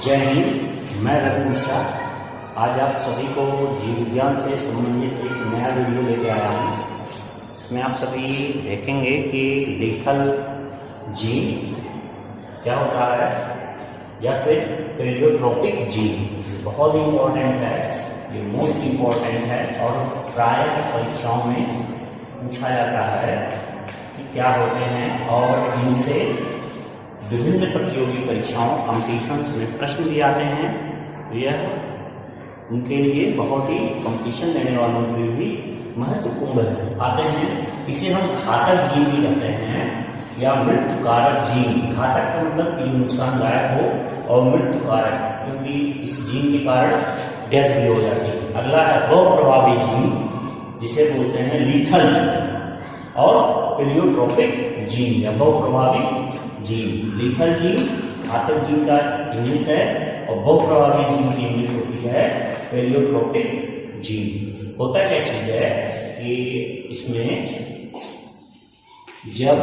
जय हिंद। मैं रवि मिश्रा आज आप सभी को जीव विज्ञान से संबंधित एक नया वीडियो लेके आया हूँ। इसमें आप सभी देखेंगे कि लीथल जीन क्या होता है या फिर प्लेयोट्रोपिक जीन बहुत ही इम्पोर्टेंट है, ये मोस्ट इम्पोर्टेंट है और प्राय परीक्षाओं में पूछा जाता है कि क्या होते हैं और इनसे विभिन्न प्रतियोगी परीक्षाओं कॉम्पिटिशन्स में प्रश्न भी आते हैं। यह उनके लिए बहुत ही कॉम्पिटिशन देने वालों के लिए भी महत्वपूर्ण आते हैं। इसे हम घातक जीन भी कहते हैं या मृत्युकारक जीन। घातक का मतलब कि नुकसानदायक हो और मृत्युकारक क्योंकि इस जीन के कारण डेथ भी हो जाती है। अगला है बहुप्रभावी जीन जिसे बोलते हैं लीथल जीन और प्लेयोट्रोपिक जीन या बहुप्रभावी जीन। लीथल जीन घातक जीन का इंग्लिश है और बहुप्रभावी जीन की इंग्लिश होती है प्लेयोट्रोपिक जीन। होता क्या चीज है कि इसमें जब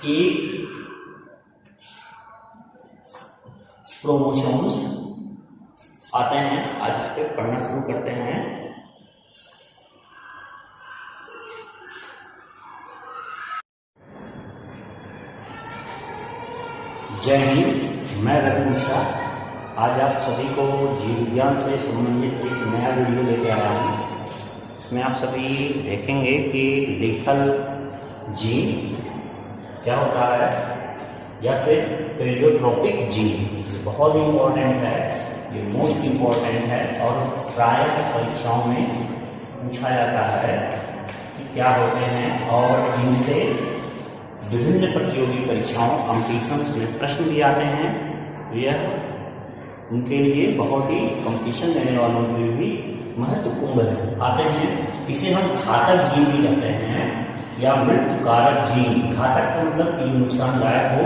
एक क्रोमोसोम्स आते हैं, आज इस पे पढ़ना शुरू करते हैं। जय हिंद। मैं रवि मिश्रा आज आप सभी को जीव विज्ञान से संबंधित एक नया वीडियो लेके आया हूँ। इसमें आप सभी देखेंगे कि लीथल जीन क्या होता है या फिर प्लेयोट्रोपिक जीन बहुत ही इम्पोर्टेंट है, ये मोस्ट इम्पोर्टेंट है और प्राय परीक्षाओं में पूछा जाता है कि क्या होते हैं और इनसे विभिन्न प्रतियोगी परीक्षाओं कॉम्पिटिशन्स में प्रश्न भी आते हैं। यह उनके लिए बहुत ही कॉम्पिटिशन देने वालों के लिए भी महत्वपूर्ण आते हैं। इसे हम घातक जीन भी कहते हैं या मृत्युकारक जीन। घातक का मतलब कि नुकसानदायक हो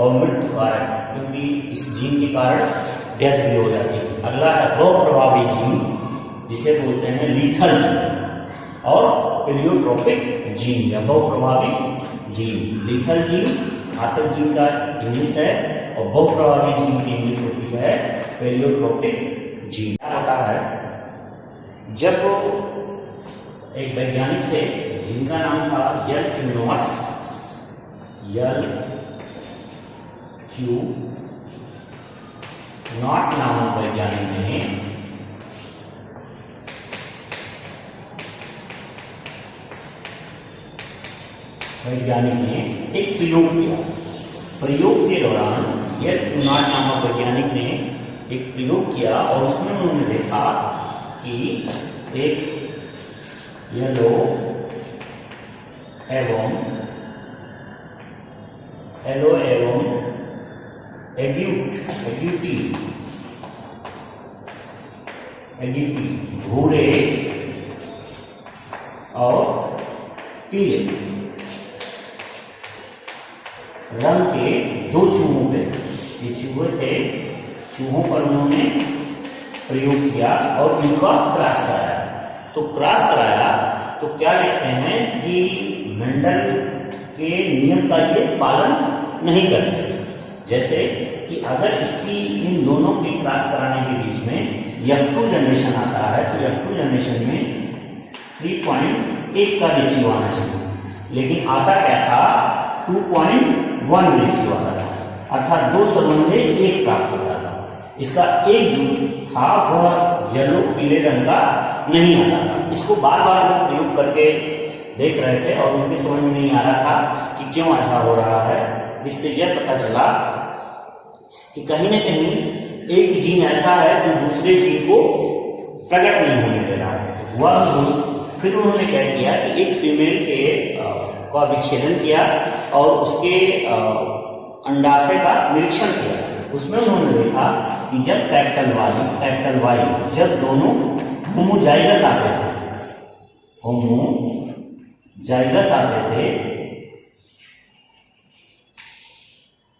और मृत्युकारक क्योंकि इस जीन के कारण डेथ भी हो जाती है। अगला है बहुप्रभावी जीन जिसे बोलते हैं लीथल जीन और प्लेयोट्रोपिक जीन या बहुप्रभावी जीन। लीथल जीन घातक जीन का इंग्लिश है और बहुप्रभावी जीन की इंग्लिश होती है प्लेयोट्रोपिक जीन। क्या होता है जब एक वैज्ञानिक थे जिनका नाम था यल क्यू नॉट नामक वैज्ञानिक ने एक प्रयोग किया। प्रयोग के दौरान यल क्यू नॉट नामक वैज्ञानिक ने एक प्रयोग किया और उसमें उन्होंने देखा कि एक येलो एवं एग्यूटी भूरे और पीले रंग के दो चूहों पे, ये चूहे थे, चूहों पर उन्होंने प्रयोग किया और उनका क्रॉस कराया। तो क्रॉस कराया तो क्या देखते हैं कि मेंडल के नियम का ये पालन नहीं करते। जैसे कि अगर इसकी इन दोनों के क्रॉस कराने के बीच में F2 जनरेशन आता है तो F2 जनरेशन में 3.1 का रेशियो आना चाहिए, लेकिन आता क्या था 2.1 रेशियो आता था, अर्थात दो संबंधे एक प्राप्त होता था। इसका एक जो था वह येलो पीले रंग का नहीं आता था। इसको बार बार लोग प्रयोग करके देख रहे थे और उनके समझ में नहीं आ रहा था कि क्यों ऐसा हो रहा है। जिससे यह पता चला कि कहीं न कहीं एक जीन ऐसा है जो दूसरे जीन को प्रकट नहीं होने दे रहा है। वह फिर उन्होंने क्या किया कि एक फीमेल के का विच्छेदन किया और उसके अंडाशय का निरीक्षण किया। उसमें उन्होंने देखा कि जब कैपिटल वाई जब दोनों होमोजाइगस आते थे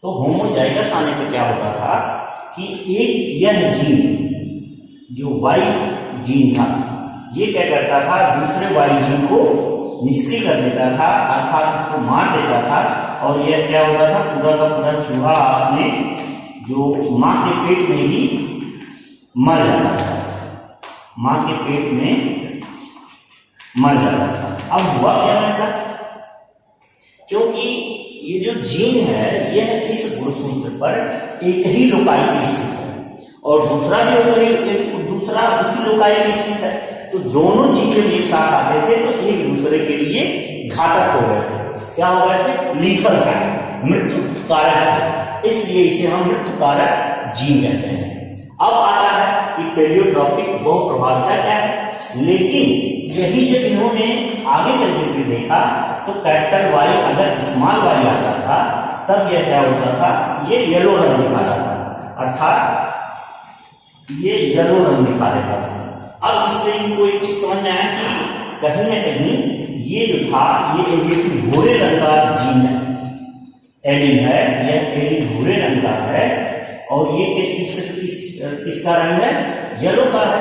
तो होमोजाइगस आने पे क्या होता था कि एक यह जीन जो वाई जीन था ये क्या करता था दूसरे वाई जीन को निष्क्रिय कर देता था, अर्थात उसको मार देता था और यह क्या होता था पूरा का पूरा चूहा अपने जो माँ के पेट में ही मर जाता था, माँ के पेट में मर जाता था। अब हुआ क्या ऐसा, क्योंकि ये जो जीन है यह इस गुणसूत्र पर एक ही लोकाई में स्थित है और दूसरा जो है दूसरा उसी लोकाई में स्थित है, तो दोनों जीन जब एक साथ आते थे तो एक दूसरे के लिए घातक हो गए थे। क्या हो गए थे? लीथल था, मृत्यु कारक थे, इसलिए इसे हम मृत्यु कारक जीन कहते हैं। अब आता है कि पेलियोट्रॉपिक बहु प्रभाविता क्या है, लेकिन यही जब इन्होंने आगे चल के देखा तो कैपिटल वाई अगर स्मॉल वाई आता था तब यह क्या होता था, ये येलो रंग दिखा रहा था, अर्थात ये येलो रंग दिखा देता था। अब इससे इनको एक चीज समझ में आया कि कहीं ना कहीं ये जो था ये भूरे रंग का जीन है, एलिन है, यह एलिन भूरे रंग का है और ये किसका रंग है? येलो का है,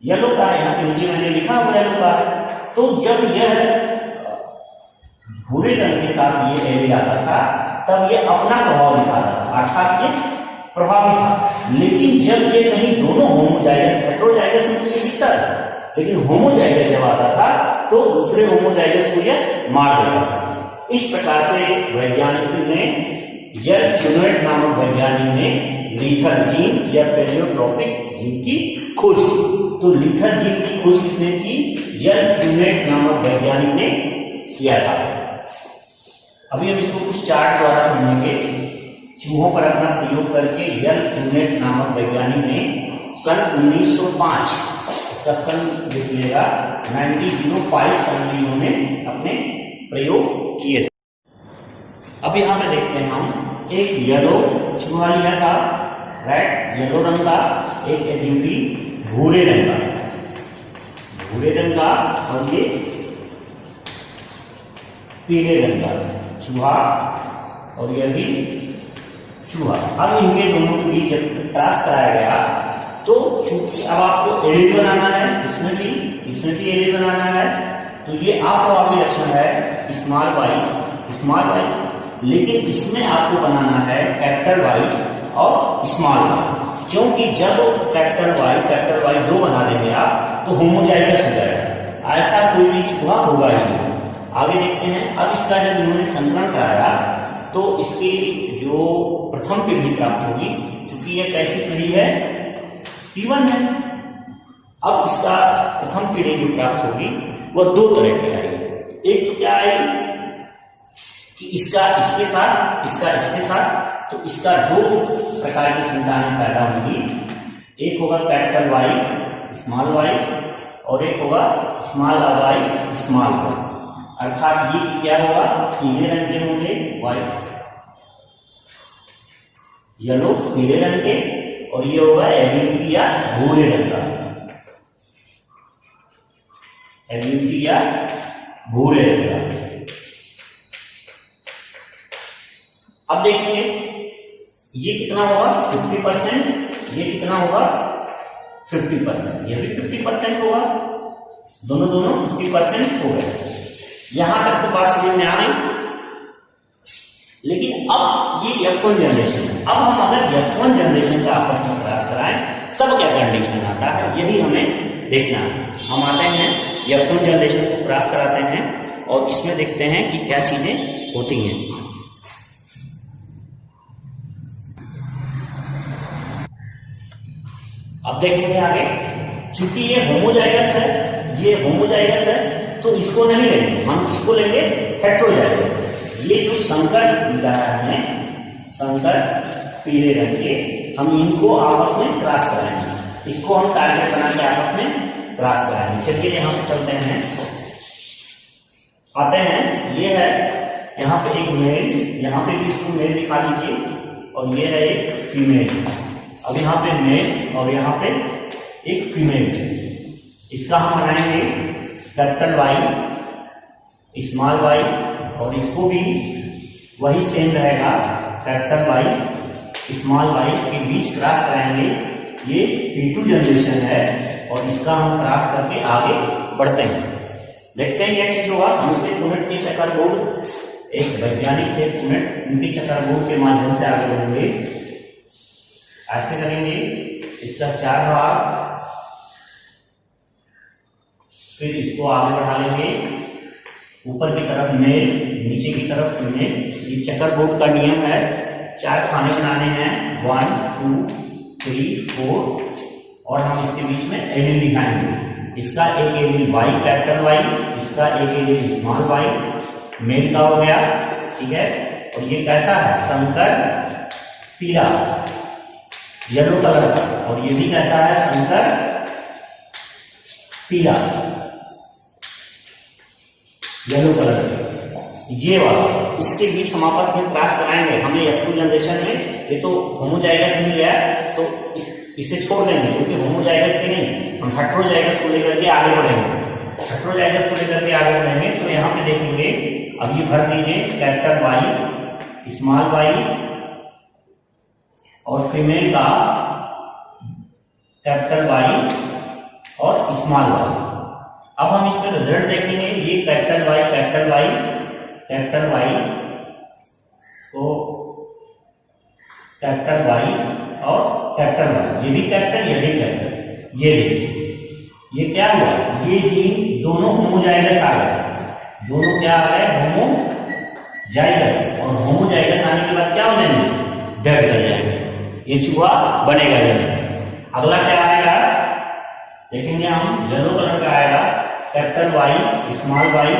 येलो का है। यहाँ पे नीचे मैंने लिखा हुआ येलो का है। तो जब यह भूरे रंग के साथ ये एलिन आता था तब ये अपना प्रभाव दिखाता था, अर्थात ये प्रभावी था। लेकिन जब ये कहीं दोनों होमोजाइगस, हेटेरोजाइगस में तो ये सीखता है, लेकिन होमोजाइगस जब आता था तो दूसरे होमोजाइगस को यह मार देता था। इस प्रकार से वैज्ञानिक ने यह क्यूनेट नामक वैज्ञानिक ने लीथल जीन या पेलियोट्रॉपिक जीन की खोज की। तो लीथल जीन की खोज किसने की? यह क्यूनेट नामक वैज्ञानिक ने किया था। अभी हम इसको कुछ चार्ट द्वारा समझेंगे। चूहों पर अपना प्रयोग करके यल क्यूनेट नामक वैज्ञानिक ने सन 1905, इसका सन देखिएगा 1905 सन में इन्होंने अपने प्रयोग किए थे। अब यहाँ पे देखते हैं हम एक येलो चूहा लिया था, रेड येलो रंग का, एक एड्यूटी भूरे रंग का, भूरे रंग का और ये पीले रंग का चूहा और यह भी चूहा। अब इनके दोनों के बीच जब क्रॉस कराया गया तो चूंकि अब आपको एलिन बनाना है, इसमें भी एलिन बनाना है, तो ये अप्रभावी लक्षण है स्मॉल वाई, लेकिन इसमें आपको बनाना है कैपिटल वाई और स्मॉल वाई, क्योंकि जब कैपिटल वाई दो बना देंगे आप तो होमोजाइगस हो जाएगा, ऐसा कोई भी चूहा होगा ही नहीं। आगे देखते हैं। अब इसका जब इन्होंने संकरण कराया तो इसकी जो प्रथम पीढ़ी प्राप्त होगी, चूंकि यह कैसी पीढ़ी है? P1 है। अब इसका प्रथम पीढ़ी जो प्राप्त होगी वह दो तरह की आएगी। एक तो क्या आएगी कि इसका इसके साथ, इसका इसके साथ, तो इसका दो प्रकार की संतानें पैदा होंगी। एक होगा कैपिटल वाई स्मॉल वाई और एक होगा स्मॉल वाई स्मॉल वाई, अर्थात ये क्या होगा? पीले रंग के होंगे, व्हाइट येलो पीले रंग के, और ये होगा एबिलिटी या भूरे रंग का, एबिलिटी या भूरे रंग का। अब देखेंगे ये कितना होगा? 50%, ये कितना होगा? 50%, ये भी 50% होगा, दोनों 50% हो गए। यहां तक तो बात समझ में आ गई। लेकिन अब ये F1 जनरेशन है। अब हम अगर F1 जनरेशन का आपस में क्रॉस कराएं तब क्या कंडीशन आता है, यही हमें देखना है। हम आते हैं F1 जनरेशन को क्रॉस कराते हैं और इसमें देखते हैं कि क्या चीजें होती हैं। अब देखेंगे आगे, चूंकि ये होमोजाइगस है, तो इसको नहीं लेंगे हम, इसको लेंगे हेटेरोजाइगस। ये जो संकर दिखाया है, संकर पीले रंग के, हम इनको आपस में क्रॉस कराएंगे, इसको हम टारगेट बना के आपस में क्रॉस कराएंगे। चलिए यहाँ पे चलते हैं, आते हैं। ये है यहाँ पे एक मेल, यहाँ पे भी इसको मेल दिखा लीजिए, और ये है एक फीमेल। अब यहाँ पे मेल और यहाँ पे एक फीमेल, इसका हम बनाएंगे कैपिटल वाई स्मॉल वाई, और इसको भी वही सेम रहेगा, कैपिटल वाई स्मॉल वाई के बीच क्रॉस कराएंगे। ये P2 जनरेशन है और इसका हम क्रॉस करके आगे बढ़ते हैं। देखते हैं क्या चीज होगा। हमसे पुनेट के चक्कर बोर्ड, एक वैज्ञानिक थे पुनेट, उनके चक्कर बोर्ड के माध्यम से आगे बढ़ेंगे ऐसे करेंगे, इसका 4 भाग, फिर इसको आगे बढ़ा लेंगे, ऊपर की तरफ मेल, नीचे की तरफ फीमेल। ये चेकर बोर्ड का नियम है, 4 खाने बनाने हैं, 1 2 3 4, और हम इसके बीच में एलिल दिखाएंगे। इसका एक एलिल वाई, कैपिटल वाई, इसका एक एलिल स्मॉल वाई, मेल का हो गया, ठीक है। और ये कैसा है, संकर पीला, येलो कलर का, और ये भी कैसा है, संकर पीला, येलो कलर का, ये वाला। इसके बीच हम आपस में क्रॉस कराएंगे, हमने F2 जनरेशन में ये तो होमोजाइगस मिल गया, तो इसे छोड़ देंगे क्योंकि होमोजाइगस के नहीं, हम हेटेरोजाइगस को लेकर के आगे बढ़ेंगे। हेटेरोजाइगस को लेकर के आगे बढ़ेंगे तो यहाँ पे देखेंगे, अब ये भर दीजिए, कैपिटल वाई, स्मॉल वाई, और फीमेल का कैपिटल वाई और स्मॉल वाई। अब हम इसमें रिजल्ट देखेंगे, ये capital Y, capital Y, capital Y, तो कैपिटल वाई और कैपिटल वाई, ये भी कैपिटल, ये भी कैपिटल। ये देखिए, ये क्या हुआ, ये जीन दोनों होमोजाइगस आ गए, दोनों क्या आ गए, होमोजाइगस। और होमोजाइगस आने के बाद क्या हो जाएंगे, डेड कर जाएंगे, ये चूहा बनेगा ही नहीं। अगला क्या आएगा, देखेंगे हम, येलो कलर का आएगा, कैपिटल वाई, स्मॉल वाई,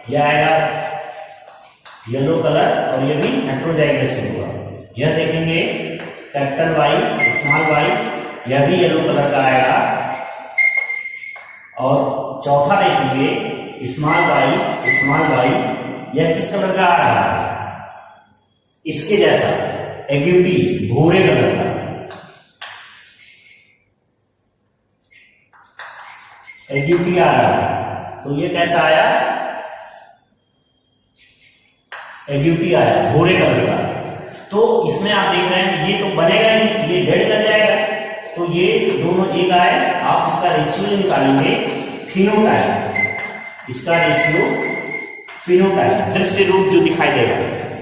यह आएगा येलो कलर, और ये भी हेटेरोजाइगस से हुआ। यह देखेंगे, कैपिटल वाई, स्मॉल वाई, यह भी येलो कलर का आएगा। और चौथा देखेंगे, स्मॉल वाई, स्मॉल वाई, यह किस कलर का आ रहा है, इसके जैसा, एग्यूटी, भूरे कलर का, एग्यूटी आ रहा है। तो ये कैसा आया, एग्यूटी आया, भूरे कलर का। तो इसमें आप देख रहे हैं, ये तो बनेगा ही नहीं, ये डेड कर जाएगा। तो ये दोनों एक आए, आप इसका रेशियो निकालेंगे, फिनोटाइप, इसका रेशियो फिनोटाइप, दृश्य रूप जो दिखाई देगा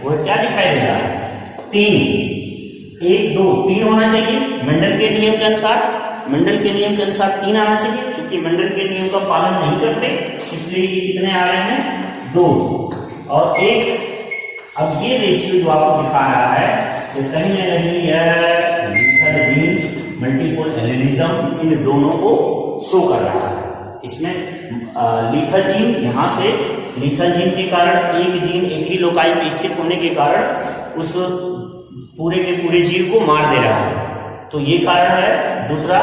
वह क्या दिखाई देगा, 3, 1 2 3 होना चाहिए मेंडल के नियम के अनुसार। मेंडल के नियम के अनुसार 3 आना चाहिए, क्योंकि मेंडल के नियम का पालन नहीं करते, इसलिए ये कितने आ रहे हैं, 2 और 1। अब ये रेशियो जो आपको दिखा रहा है, तो कहीं ना कहीं यह लीथल जीन, मल्टीपल एलिलिज्म, इन दोनों को शो कर रहा है। इसमें लीथल जीन, यहां से लीथल जीन के कारण, एक जीन एक ही लोकाई में स्थित होने के कारण उस पूरे के पूरे जीव को मार दे रहा है, तो ये कारण है। दूसरा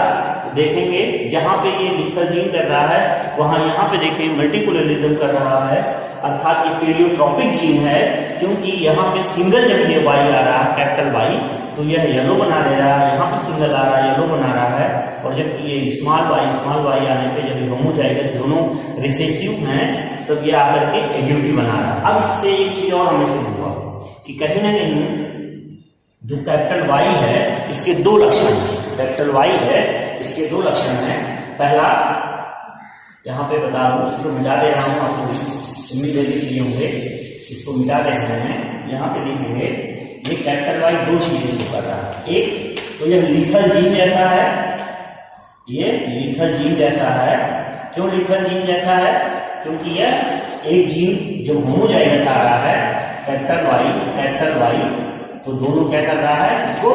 देखेंगे, जहां पे ये लीथल जीन कर रहा है, वहां यहां पे देखें मल्टीपल एलिलिज्म कर रहा है, अर्थात ये पेलियोट्रोपिक जीन है, क्योंकि यहाँ पे सिंगल जब ये वाई आ रहा है, कैपिटल वाई, तो यह येलो बना दे रहा है, यहाँ पे सिंगल आ रहा है, येलो बना रहा है। और जब ये स्मॉल वाई आने पे, जब होमोजाइगस दोनों रिसेसिव हैं, तब ये आकर के एग्यूटी बना रहा है। अब इससे एक चीज और हमें सिद्ध हुआ कि कहीं ना कहीं जो कैपिटल वाई है, इसके 2 लक्षण हैं। कैपिटल वाई है, इसके 2 लक्षण हैं। पहला, यहाँ पे बता दूं, इसको मिटा दे रहा हूँ, आपको इमीडिएटली लिए होंगे, इसको मिटा दे रहे हैं। यहाँ पे देखेंगे, ये कैपिटल वाई 2 चीजें शो कर रहा है। एक तो यह लीथल जीन जैसा है, ये लीथल जीन जैसा है। क्यों लीथल जीन जैसा है, क्योंकि यह एक जीन जो होमोजाइगस आ रहा है, कैपिटल वाई, तो दोनों क्या कर रहा है, इसको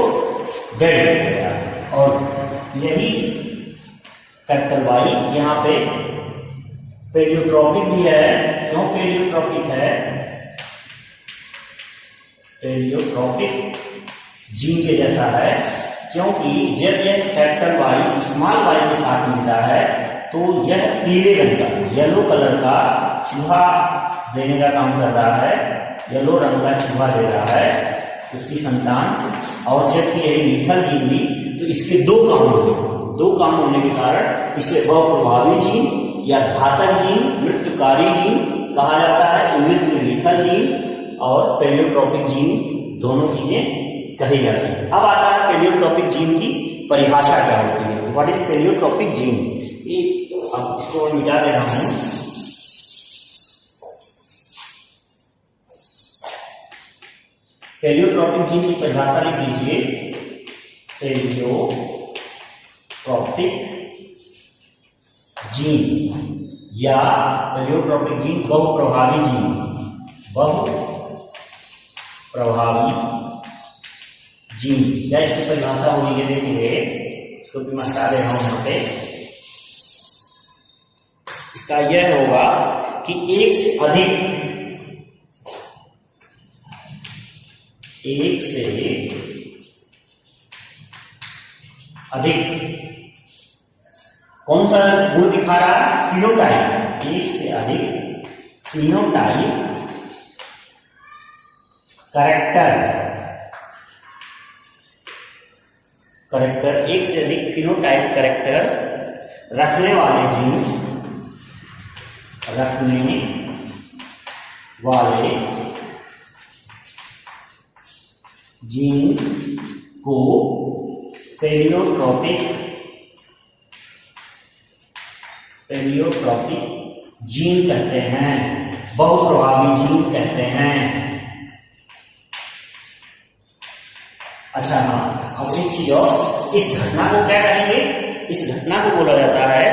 डेड कर रहा है। और यही कैपिटल वाई यहाँ पे पेलियोट्रोपिक भी है। क्यों पेलियोट्रोपिक है, पेलियोट्रोपिक जीन के जैसा है, क्योंकि जब यह कैपिटल वाई स्मॉल वाई के साथ मिलता है, तो यह पीले रंग का, येलो कलर का चूहा देने का काम कर रहा है, येलो रंग का चूहा दे रहा है उसकी संतान। और जबकि यही लीथल जीन भी, तो इसके 2 काम होंगे। 2 काम होने के कारण इसे अप्रभावी जीन या घातक जीन, मृत्युकारी जीन कहा जाता है। इंग्लिश में लीथल जीन और पेलियोट्रोपिक जीन दोनों चीजें कही जाती है। अब आता है पेलियोट्रोपिक जीन की परिभाषा क्या होती है। तो व्हाट इज पेलियोट्रोपिक जीन, ये अब इसको मिटा दे रहा हूं। पेलियोट्रोपिक जीन की परिभाषा लिख लीजिए, पेलियोट्रोपिक जीन या पेलियोट्रोपिक जीन बहुप्रभावी जीन, बहुप्रभावी जीन या इसकी परिभाषा होगी ये देखेंगे, इसको भी मैं हटा दे रहा हूं यहाँ पे। इसका यह होगा कि एक से अधिक कौन सा गुण दिखा रहा है? फिनोटाइप। एक से अधिक फिनोटाइप कैरेक्टर, एक से अधिक फिनोटाइप कैरेक्टर रखने वाले जीन्स को पेलियोट्रोपिक जीन कहते हैं, बहुप्रभावी जीन कहते हैं। अच्छा हाँ, अब एक चीज और, इस घटना को क्या कहेंगे? इस घटना को बोला जाता है